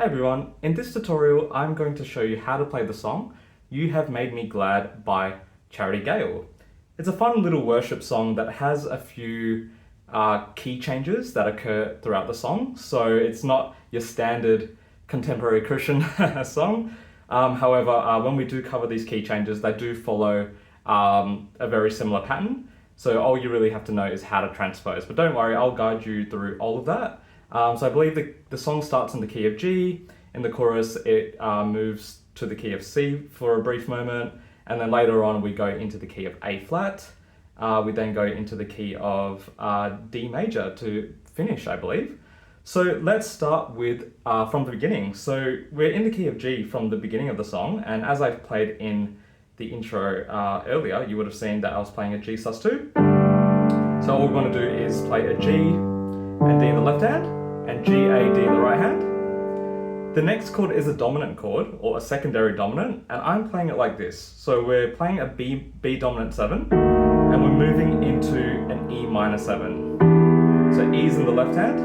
Hey everyone, in this tutorial I'm going to show you how to play the song You Have Made Me Glad by Charity Gayle. It's a fun little worship song that has a few key changes that occur throughout the song, so it's not your standard contemporary Christian song. However, when we do cover these key changes, they do follow a very similar pattern, so all you really have to know is how to transpose. But don't worry, I'll guide you through all of that. So I believe the song starts in the key of G. In the chorus, it moves to the key of C for a brief moment, and then later on we go into the key of A flat. We then go into the key of D major to finish, I believe. So let's start with from the beginning. So we're in the key of G from the beginning of the song, and as I played in the intro earlier, you would have seen that I was playing a G sus2. So all we want to do is play a G and D in the left hand, and G, A, D in the right hand. The next chord is a dominant chord, or a secondary dominant, and I'm playing it like this. So we're playing a B dominant 7, and we're moving into an E minor 7. So E's in the left hand,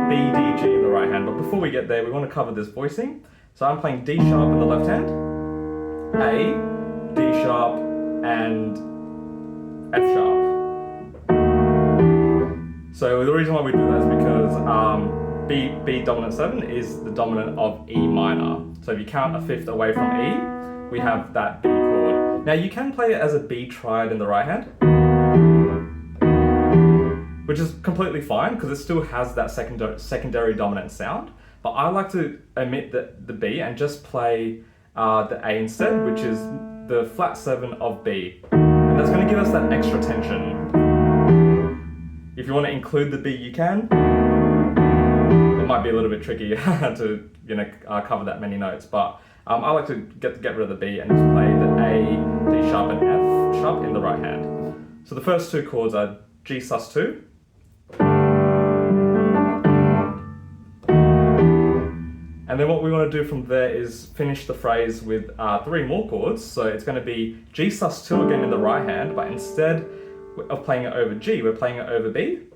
B, D, G in the right hand. But before we get there, we want to cover this voicing. So I'm playing D sharp in the left hand, A, D sharp, and F sharp. So the reason why we do that is because B dominant 7 is the dominant of E minor. So if you count a fifth away from E, we have that B chord. Now you can play it as a B triad in the right hand, which is completely fine because it still has that secondary dominant sound. But I like to omit the B and just play the A instead, which is the flat 7 of B. And that's going to give us that extra tension. If you want to include the B, you can. It might be a little bit tricky to cover that many notes, but I like to get rid of the B and just play the A, D sharp, and F sharp in the right hand. So the first two chords are G sus2, and then what we want to do from there is finish the phrase with 3 more chords. So it's going to be G sus2 again in the right hand, but instead of playing it over G, we're playing it over B.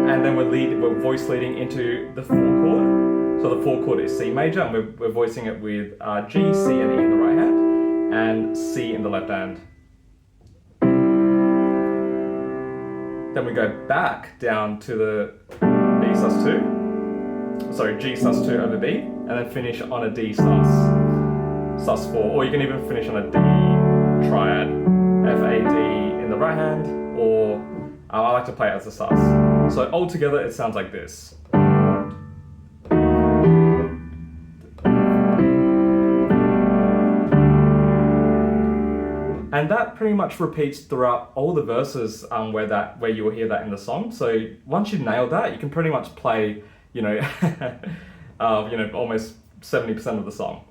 And then we're voice leading into the 4 chord. So the 4 chord is C major, and we're voicing it with G, C, and E in the right hand, and C in the left hand. Then we go back down to the B sus2, sorry, G sus2 over B, and then finish on a D sus4, or you can even finish on a D triad, F, A, D in the right hand, or I like to play it as a sus. So altogether it sounds like this. And that pretty much repeats throughout all the verses where you will hear that in the song. So once you nail that, you can pretty much play, almost 70% of the song.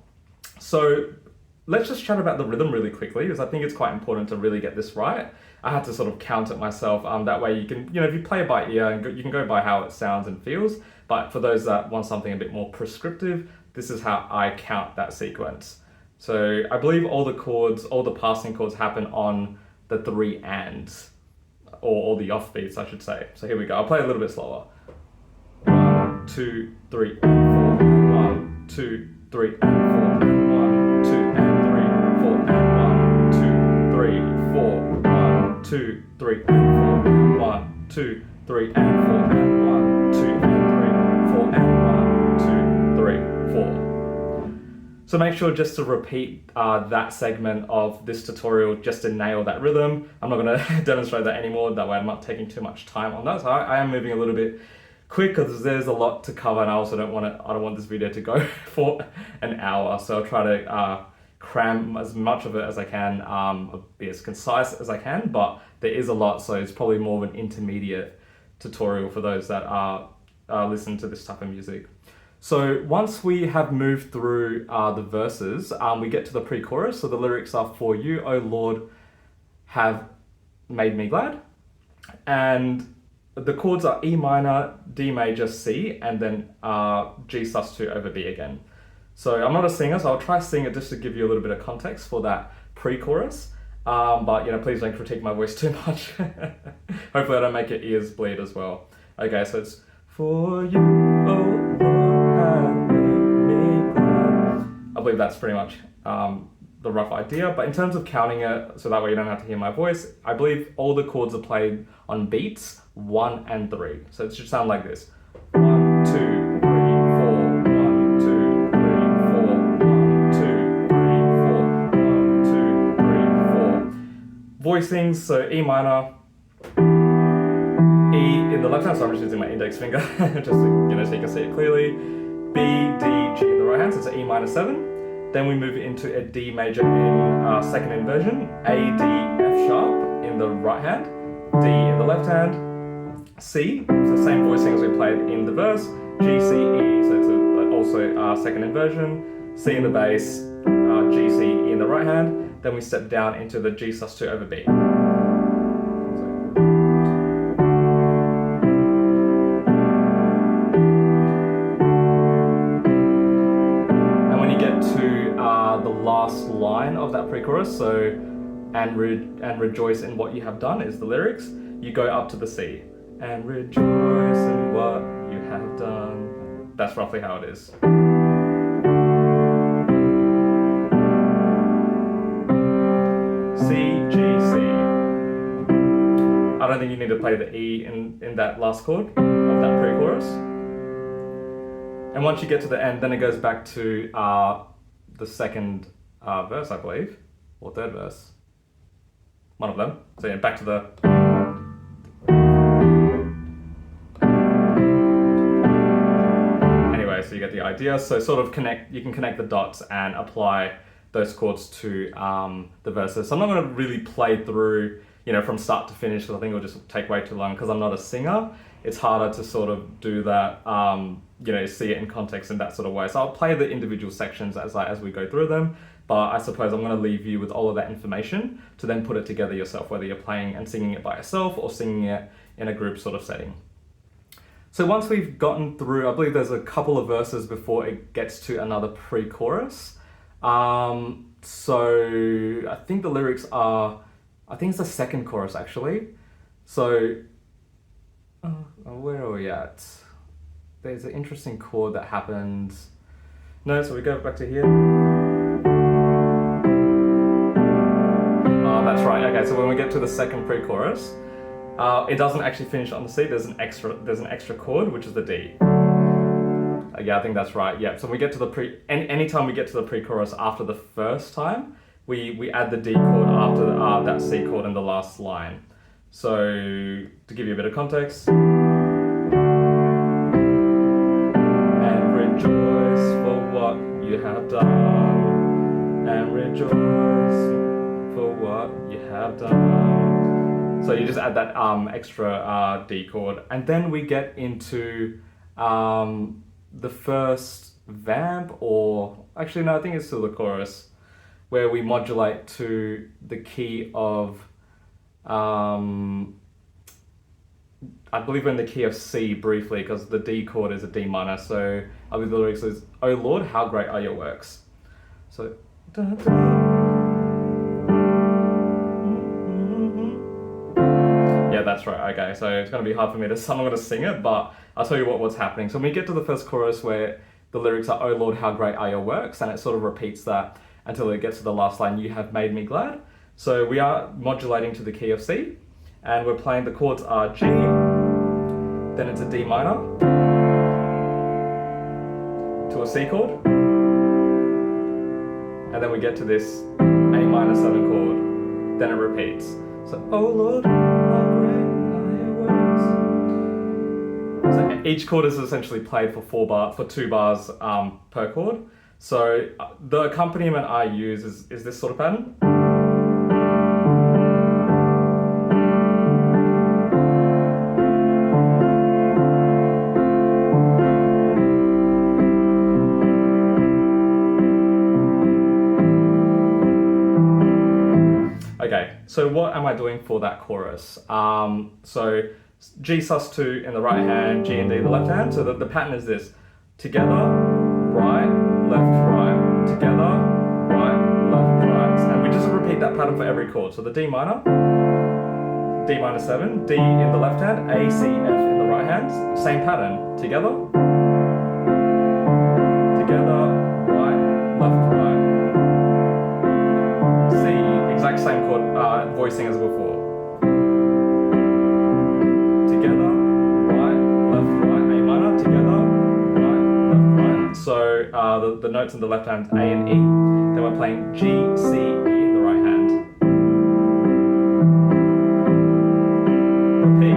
So let's just chat about the rhythm really quickly, because I think it's quite important to really get this right. I had to sort of count it myself. That way you can, if you play it by ear, you can go by how it sounds and feels. But for those that want something a bit more prescriptive, this is how I count that sequence. So I believe all the passing chords happen on the 3 ands, or the offbeats, I should say. So here we go. I'll play a little bit slower. 1, 2, 3, and 4. 1, 2, 3, and 4. 1, 2, and 3, 4, and 1, 2, 3, 4. 1, 2, 3, and 4. 1, 2, 3, and 4. And 1, 2, and 3, 4, and 1, 2, 3, 4. So make sure just to repeat that segment of this tutorial just to nail that rhythm. I'm not going to demonstrate that anymore, that way I'm not taking too much time on that. So I am moving a little bit quick because there's a lot to cover, and I also don't want this video to go for an hour. So I'll try to cram as much of it as I can, be as concise as I can, but there is a lot, so it's probably more of an intermediate tutorial for those that are listening to this type of music. So once we have moved through the verses, we get to the pre-chorus. So the lyrics are, "For you, O Lord, have made me glad." And the chords are E minor, D major, C, and then G sus2 over B again. So I'm not a singer, so I'll try to sing it just to give you a little bit of context for that pre-chorus. But please don't critique my voice too much. Hopefully I don't make your ears bleed as well. Okay, so it's For you, oh Lord, have made me glad. I believe that's pretty much the rough idea, but in terms of counting it, so that way you don't have to hear my voice, I believe all the chords are played on beats 1 and 3. So it should sound like this. 1, 2, 3, 4, 1, 2, 3, 4, 1, 2, 3, 4, 1, 2, 3, 4. Voicings, so E minor, E in the left hand, so I'm just using my index finger, just so you can see it clearly. B, D, G in the right hand, so it's an E minor 7. Then we move into a D major in second inversion, A, D, F sharp in the right hand, D in the left hand, C, so same voicing as we played in the verse, G, C, E, so it's also second inversion, C in the bass, G, C, E in the right hand, then we step down into the G sus2 over B. The last line of that pre-chorus, so and rejoice in what you have done is the lyrics. You go up to the C and rejoice in what you have done. That's roughly how it is. C, G, C. I don't think you need to play the E in that last chord of that pre-chorus. And once you get to the end, then it goes back to the second verse, I believe, or third verse, one of them. So yeah, back to the. Anyway, so you get the idea. So sort of you can connect the dots and apply those chords to the verses. So I'm not going to really play through, from start to finish, because I think it'll just take way too long. Because I'm not a singer, it's harder to sort of do that. See it in context in that sort of way. So I'll play the individual sections as we go through them, but I suppose I'm going to leave you with all of that information to then put it together yourself, whether you're playing and singing it by yourself or singing it in a group sort of setting. So once we've gotten through, I believe there's a couple of verses before it gets to another pre-chorus. So I think the lyrics are, I think it's the second chorus actually. So where are we at? There's an interesting chord that happens. No, so we go back to here. Oh, that's right. Okay, so when we get to the second pre-chorus, it doesn't actually finish on the C. There's an extra chord, which is the D. Yeah, I think that's right. Yeah. So we get to the anytime we get to the pre-chorus after the first time, we add the D chord after that C chord in the last line. So to give you a bit of context. Rejoice for what you have done, and rejoice for what you have done. So you just add that extra D chord, and then we get into the first vamp, or actually no, I think it's still the chorus, where we modulate to the key of I believe we're in the key of C briefly, because the D chord is a D minor. So I believe the lyrics is, "Oh Lord, how great are your works." So. Yeah, that's right. Okay, so it's going to be hard for me to. I'm not going to sing it, but I'll tell you what's happening. So when we get to the first chorus where the lyrics are, "Oh Lord, how great are your works," and it sort of repeats that until it gets to the last line, "You have made me glad." So we are modulating to the key of C, and we're playing, the chords are G, then it's a D minor, to a C chord, and then we get to this A minor 7 chord, then it repeats. So, "Oh Lord, how great are your works." So each chord is essentially played for 2 bars per chord. So the accompaniment I use is this sort of pattern. Okay, so what am I doing for that chorus? So G sus2 in the right hand, G and D in the left hand. So the pattern is this: together, right, left, right, together, right, left, right. And we just repeat that pattern for every chord. So the D minor 7, D in the left hand, A, C, F in the right right hand, same pattern. Together, right, left, right. C, exact same chord voicing as before. Together, right, left, right, A minor. Together, right, left, right. So the notes in the left hand, A and E. Then we're playing G, C, E in the right hand. Repeat.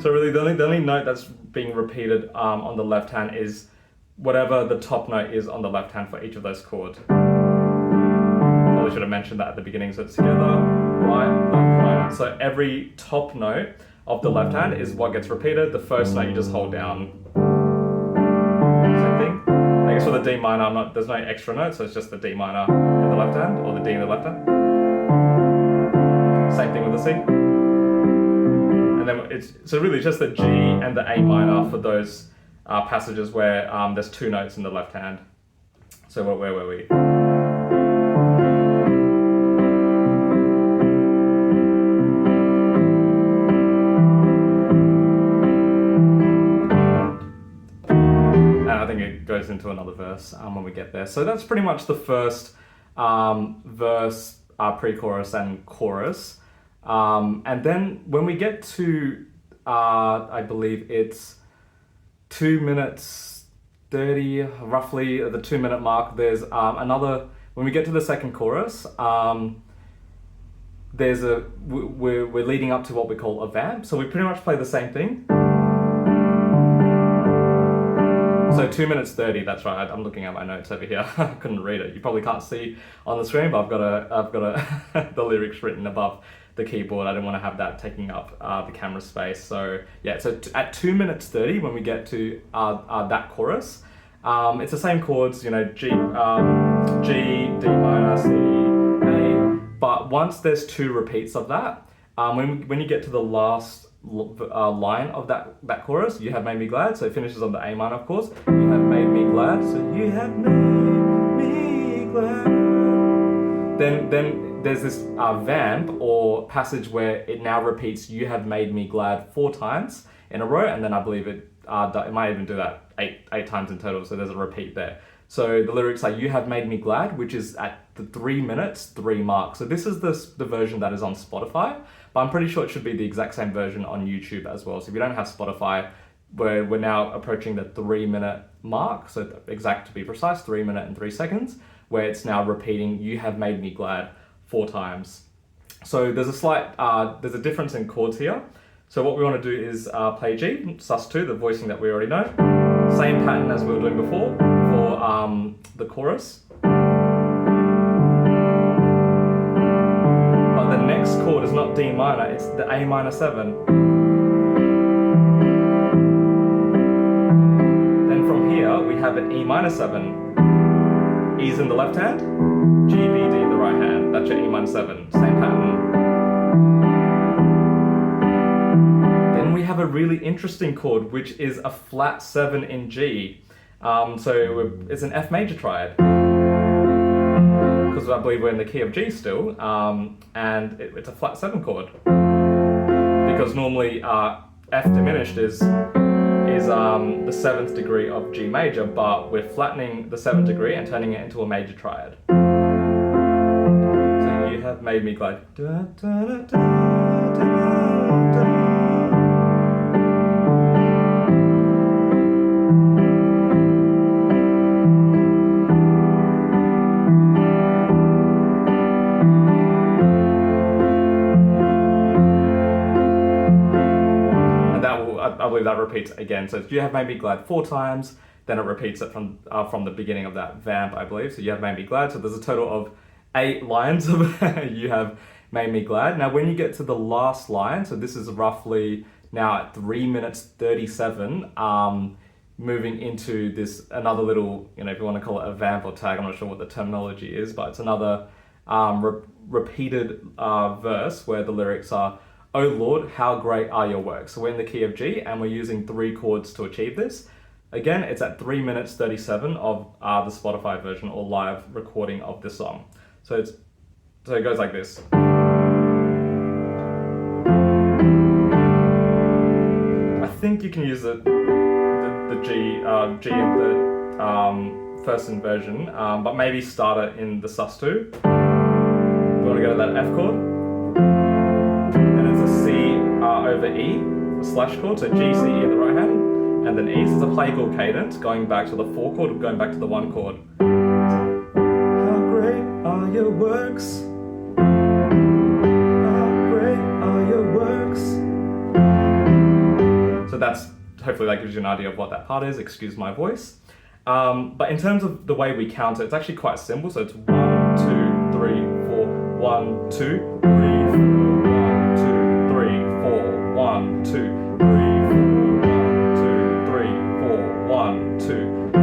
So really the only note that's being repeated on the left hand is whatever the top note is on the left hand for each of those chords. Probably should have mentioned that at the beginning. So it's together, right, left, right. So every top note of the left hand is what gets repeated. The first note you just hold down. Same thing. I guess for the D minor, there's no extra note, so it's just the D minor in the left hand, or the D in the left hand. Same thing with the C. And then so really just the G and the A minor for those passages where there's two notes in the left hand. So where were we? And I think it goes into another verse when we get there. So that's pretty much the first verse, pre-chorus and chorus. And then when we get to, I believe it's 2 minutes 30, roughly at the 2 minute mark, there's another, when we get to the second chorus, we're leading up to what we call a vamp. So we pretty much play the same thing. So 2 minutes 30, that's right. I'm looking at my notes over here. I couldn't read it. You probably can't see on the screen, but I've got the lyrics written above the keyboard. I didn't want to have that taking up the camera space. So yeah, so at 2 minutes 30, when we get to that chorus, it's the same chords, you know, G, D minor, C, A. But once there's two repeats of that, when you get to the last line of that chorus, you have made me glad. So it finishes on the A minor, of course. You have made me glad. So you have made me glad. Then there's this vamp or passage where it now repeats "You have made me glad" 4 times in a row, and then I believe it might even do that eight times in total. So there's a repeat there. So the lyrics are "You have made me glad," which is at the 3 minutes 3 mark. So this is the version that is on Spotify, but I'm pretty sure it should be the exact same version on YouTube as well. So if you don't have Spotify, we're now approaching the 3 minute mark. So exact, to be precise, 3 minutes and 3 seconds, where it's now repeating "You have made me glad" 4 times. So there's a slight, there's a difference in chords here. So what we want to do is play G, sus2, the voicing that we already know. Same pattern as we were doing before for the chorus. But the next chord is not D minor, it's the A minor 7. Then from here we have an E minor 7. E's in the left hand, G, B, D in the right hand. That's your E minor 7, same pattern. Then we have a really interesting chord, which is a flat 7 in G. So it's an F major triad, because I believe we're in the key of G still, and it's a flat 7 chord. Because normally F diminished is the 7th degree of G major, but we're flattening the 7th degree and turning it into a major triad. So you have made me glad. Da, da, da, da, da, da. I believe that repeats again. So you have made me glad 4 times, then it repeats it from the beginning of that vamp, I believe. So you have made me glad. So there's a total of 8 lines of you have made me glad. Now when you get to the last line, so this is roughly now at 3 minutes 37, moving into this another little, you know, if you want to call it a vamp or tag, I'm not sure what the terminology is, but it's another repeated verse where the lyrics are "Oh Lord, how great are your works." So we're in the key of G, and we're using 3 chords to achieve this. Again, it's at 3 minutes 37 of the Spotify version or live recording of this song. So it goes like this. I think you can use the G in the first inversion, but maybe start it in the sus2. We want to go to that F chord. Then it's a C over E, a slash chord, so G, C, E in the right hand, and then E. So it's a play chord cadence, going back to the 4 chord, going back to the 1 chord. How great are your works? How great are your works? So that's, hopefully that gives you an idea of what that part is, excuse my voice. But in terms of the way we count it, it's actually quite simple. So it's 1, 2, 3, 4, 1, 2, 3, 4, 1, 2, 3, 4, 1, 2, 3, 4, 1, 2, 3, 4, 1, 2, 3,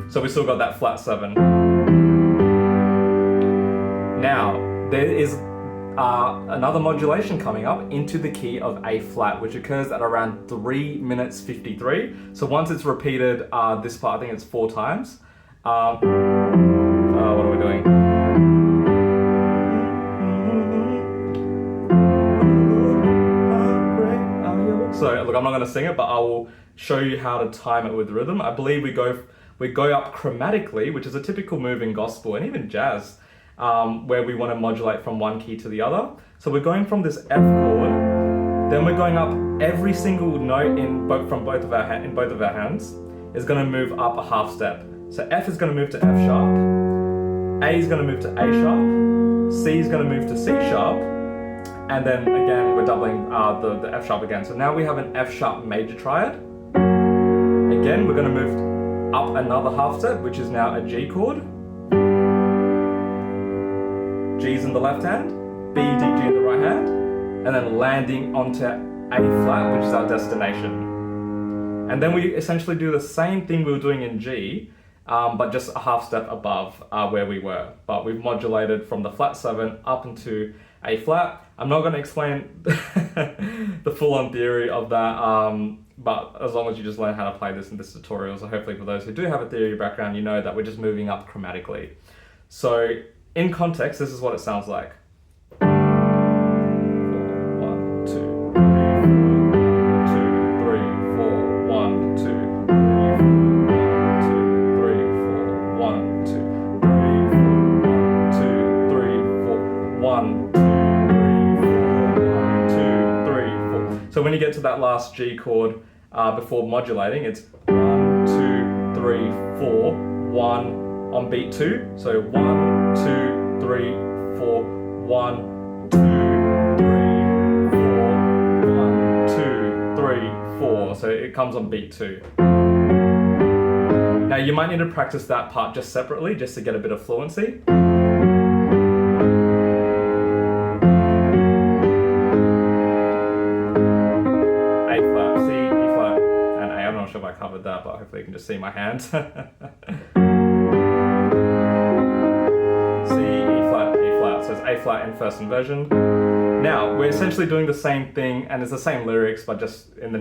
4. So we still got that flat 7. Now, there is another modulation coming up into the key of A flat, which occurs at around 3 minutes 53. So once it's repeated this part, I think it's 4 times. What are we doing? So look, I'm not going to sing it, but I will show you how to time it with rhythm. I believe we go up chromatically, which is a typical move in gospel and even jazz. Where we want to modulate from one key to the other. So we're going from this F chord, then we're going up every single note in both of our hands is going to move up a half step. So F is going to move to F sharp, A is going to move to A sharp, C is going to move to C sharp, and then again we're doubling the F sharp again. So now we have an F sharp major triad. Again, we're going to move up another half step, which is now a G chord. G's in the left hand, B, D, G in the right hand, and then landing onto A flat, which is our destination. And then we essentially do the same thing we were doing in G, but just a half step above where we were. But we've modulated from the flat 7 up into A flat. I'm not going to explain the full-on theory of that, but as long as you just learn how to play this in this tutorial, so hopefully for those who do have a theory background, you know that we're just moving up chromatically. So in context, this is what it sounds like. 1, 2, 3, 4, 1, 2, 3, 4, 1, 2, 3, 4, 1, 2, 3, 4. So when you get to that last G chord before modulating, it's 1, 2, 3, 4, 1 on beat 2. So 1, 2, 3, 4, 1, 2, 3, 4, 1, 2, 3, 4. So it comes on beat 2. Now you might need to practice that part just separately, just to get a bit of fluency. A flat, C, E flat, and A. I'm not sure if I covered that, but hopefully you can just see my hand. A flat in first inversion. Now we're essentially doing the same thing, and it's the same lyrics, but just in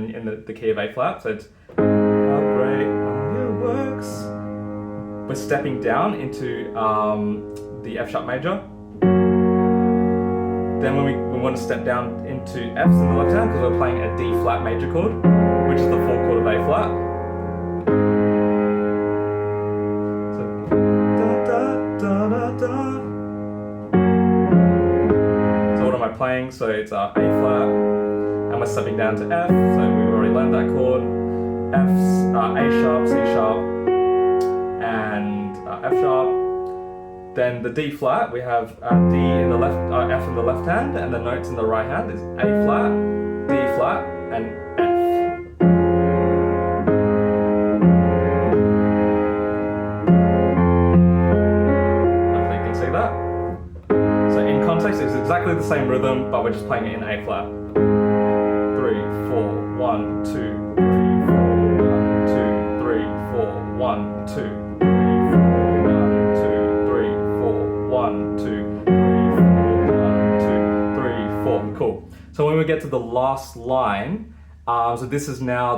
the key of A flat. So it's how great are your works. We're stepping down into the F sharp major. Then when we want to step down into F's in the left hand, because we're playing a D flat major chord, which is the 4th chord of A flat. So da da da da da. Playing, so it's A flat, and we're stepping down to F, so we've already learned that chord. F's A sharp, C sharp, and F sharp. Then the D flat, we have D in the left, F in the left hand, and the notes in the right hand is A flat, D flat, and F. Hopefully you can see that. It's exactly the same rhythm, but we're just playing it in A flat. 3, 4, 1, 2, 3, 4, 1, 2, 3, 4, 1, 2, 3, 4, 1, 2, 3, 4, 1, 2, 3, 4, 1, 2, 3, 4. Cool. So when we get to the last line, so this is now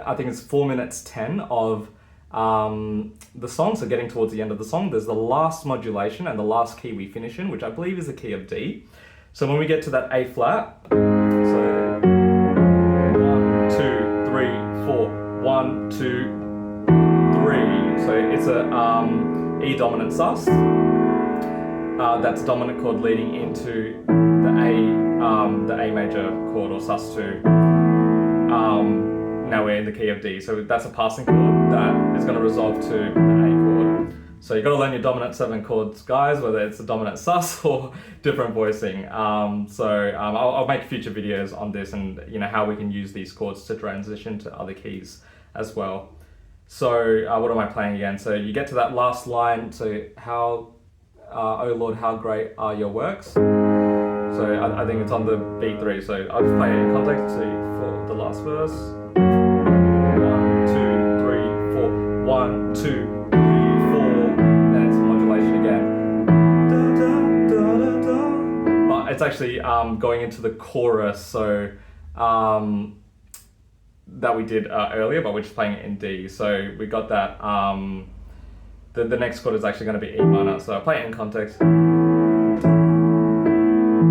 I think it's 4 minutes 10 of the song, so getting towards the end of the song, there's the last modulation and the last key we finish in, which I believe is the key of D. So when we get to that A flat, so 1, 2, 3, 4, 1, 2, 3. So it's a E dominant sus. That's a dominant chord leading into the A major chord, or sus2. Now we're in the key of D, so that's a passing chord that is going to resolve to the A chord. So you've got to learn your dominant 7 chords, guys, whether it's a dominant sus or different voicing. I'll make future videos on this, and how we can use these chords to transition to other keys as well. So what am I playing again? So you get to that last line, so oh Lord, how great are your works. So I think it's on the B3, so I'll just play it in context for the last verse. 1, 2, 3, 4. 1, 2, 3, 4. Then it's modulation again. Da, da, da, da, da. But it's actually going into the chorus, so that we did earlier, but we're just playing it in D. So we got that. The next chord is actually going to be E minor, so I'll play it in context.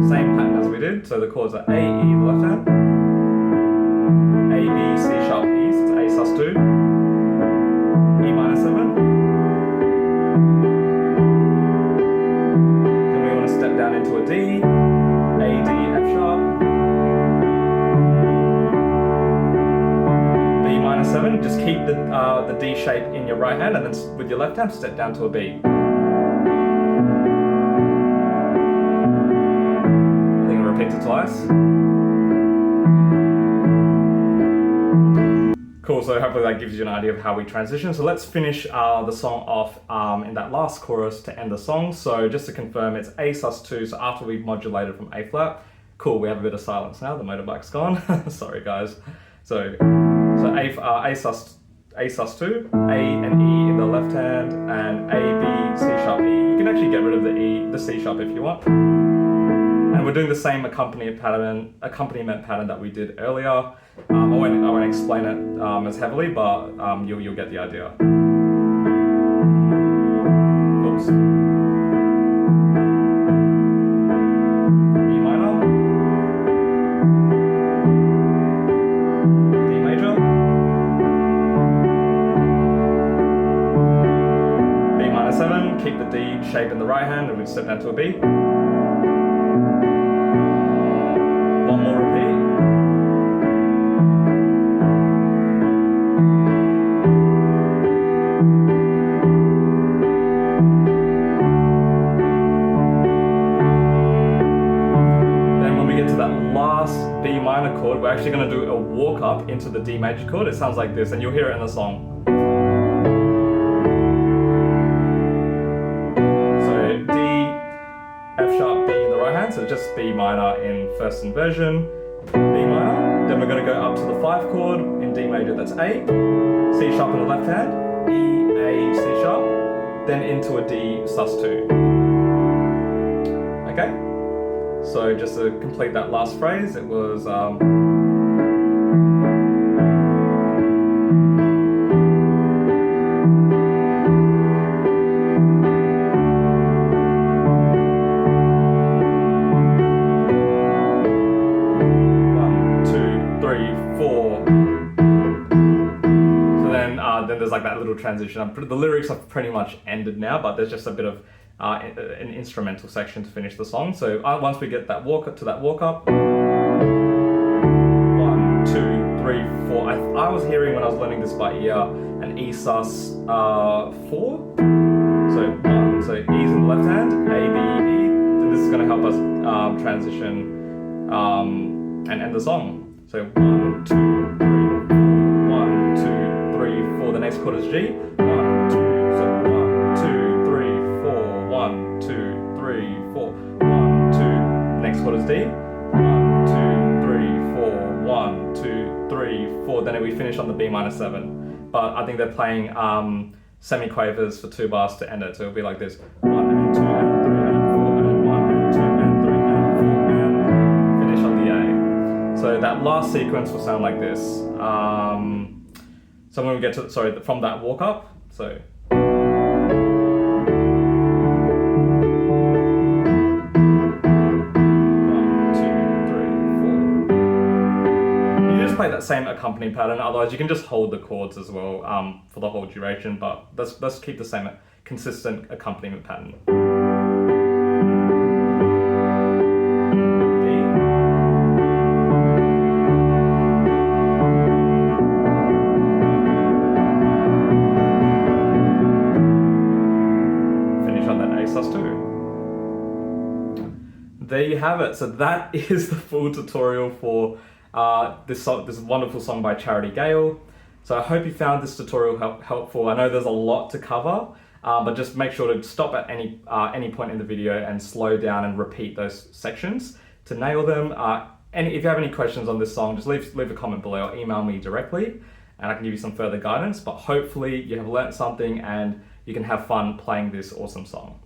Same pattern as we did, so the chords are A, E in the left hand, A, B, C sharp, E, so it's A sus2, E minor 7. Then we want to step down into a D, A, D, F sharp, B minor 7. Just keep the D shape in your right hand, and then with your left hand step down to a B. Repeat it twice. Cool, so hopefully that gives you an idea of how we transition. So let's finish the song off in that last chorus to end the song. So just to confirm, it's A sus2, so after we've modulated from A flat. Cool, we have a bit of silence now, the motorbike's gone. Sorry guys. So A sus2, A and E in the left hand, and A, B, C sharp, E. You can actually get rid of the C sharp if you want. And we're doing the same accompaniment pattern that we did earlier. I won't explain it as heavily, but you'll get the idea. Oops. E minor, D major, B minor 7. Keep the D shape in the right hand, and we step down to a B. One more repeat. Then when we get to that last B minor chord, we're actually going to do a walk up into the D major chord. It sounds like this, and you'll hear it in the song. So D, F sharp, B in the right hand, so just B minor in first inversion, B minor, then we're going to go up to the 5 chord in D major, that's A, C sharp in the left hand, E, A, C sharp, then into a D sus2. Okay, so just to complete that last phrase, it was then there's like that little transition. The lyrics have pretty much ended now, but there's just a bit of an instrumental section to finish the song. So once we get that walk up, 1, 2, 3, 4. I was hearing when I was learning this by ear an E sus 4. So 1, so E's in the left hand, A, B, E. Then this is going to help us transition and end the song. So 1, 2, 3, 1, 2, 3, 4. The next chord is G. 1, 2, so 1, 2, 3, 4. 1, 2, 3, 4. 1, 2. Next chord is D. 1, 2, 3, 4. 1, 2, 3, 4. Then we finish on the B minor 7. But I think they're playing semiquavers for 2 bars to end it. So it'll be like this: 1 and 2 and 3 and 4 and 1 and 2 and 3 and 4 and finish on the A. last sequence will sound like this. So when we get to, sorry, from that walk up, so. 1, 2, 3, 4. You just play that same accompanying pattern, otherwise you can just hold the chords as well for the whole duration, but let's keep the same consistent accompaniment pattern. There you have it. So that is the full tutorial for this wonderful song by Charity Gayle. So I hope you found this tutorial helpful. I know there's a lot to cover, but just make sure to stop at any point in the video and slow down and repeat those sections to nail them. And if you have any questions on this song, just leave a comment below or email me directly and I can give you some further guidance. But hopefully you have learnt something and you can have fun playing this awesome song.